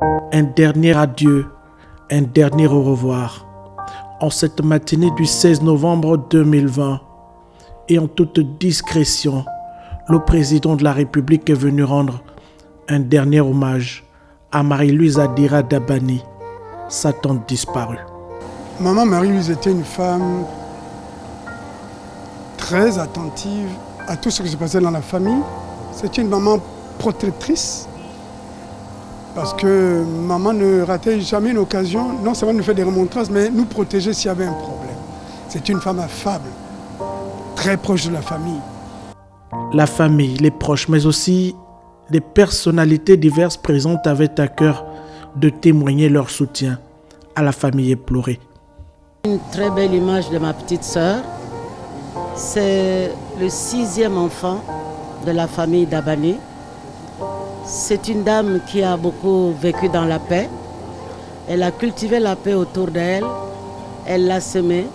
Un dernier adieu, un dernier au revoir. En cette matinée du 16 novembre 2020, et en toute discrétion, le président de la République est venu rendre un dernier hommage à Marie-Louise Adira Dabani, sa tante disparue. Maman Marie-Louise était une femme très attentive à tout ce qui se passait dans la famille. C'était une maman protectrice parce que maman ne ratait jamais une occasion, non seulement de nous faire des remontrances, mais nous protéger s'il y avait un problème. C'est une femme affable, très proche de la famille. La famille, les proches, mais aussi les personnalités diverses présentes avaient à cœur de témoigner leur soutien à la famille éplorée. Une très belle image de ma petite sœur. C'est le 6e enfant de la famille Dabani. C'est une dame qui a beaucoup vécu dans la paix. Elle a cultivé la paix autour d'elle. Elle l'a semée.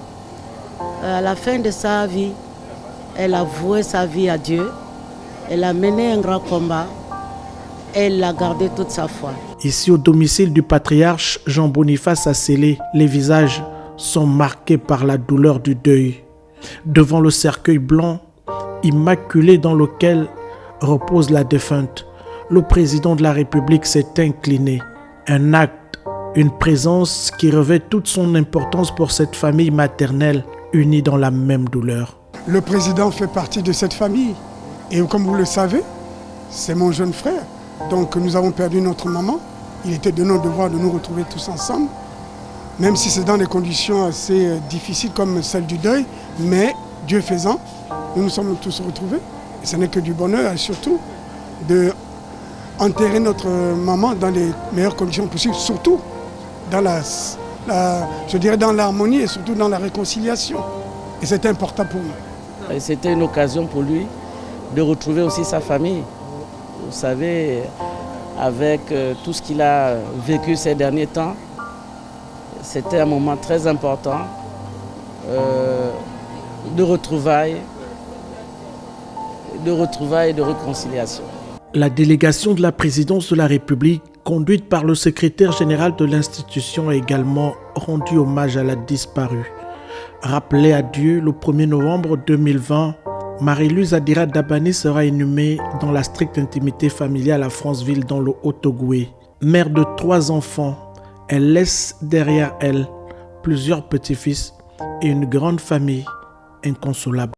À la fin de sa vie, elle a voué sa vie à Dieu. Elle a mené un grand combat. Elle a gardé toute sa foi. Ici, au domicile du patriarche Jean-Boniface Assélé, les visages sont marqués par la douleur du deuil. Devant le cercueil blanc, immaculé dans lequel repose la défunte, le président de la République s'est incliné. Un acte, une présence qui revêt toute son importance pour cette famille maternelle unie dans la même douleur. Le président fait partie de cette famille. Et comme vous le savez, c'est mon jeune frère. Donc nous avons perdu notre maman. Il était de notre devoir de nous retrouver tous ensemble. Même si c'est dans des conditions assez difficiles comme celle du deuil. Mais Dieu faisant, nous nous sommes tous retrouvés. Et ce n'est que du bonheur, et surtout de enterrer notre maman dans les meilleures conditions possibles. Surtout dans dans l'harmonie et surtout dans la réconciliation. Et c'était important pour nous. C'était une occasion pour lui de retrouver aussi sa famille. Vous savez, avec tout ce qu'il a vécu ces derniers temps, c'était un moment très important de retrouvailles et de réconciliation. La délégation de la présidence de la République, conduite par le secrétaire général de l'institution, a également rendu hommage à la disparue. Rappelée à Dieu le 1er novembre 2020, Marie-Louise Adira Dabani sera inhumée dans la stricte intimité familiale à Franceville dans le Haut-Ogooué. Mère de 3 enfants, elle laisse derrière elle plusieurs petits-fils et une grande famille inconsolable.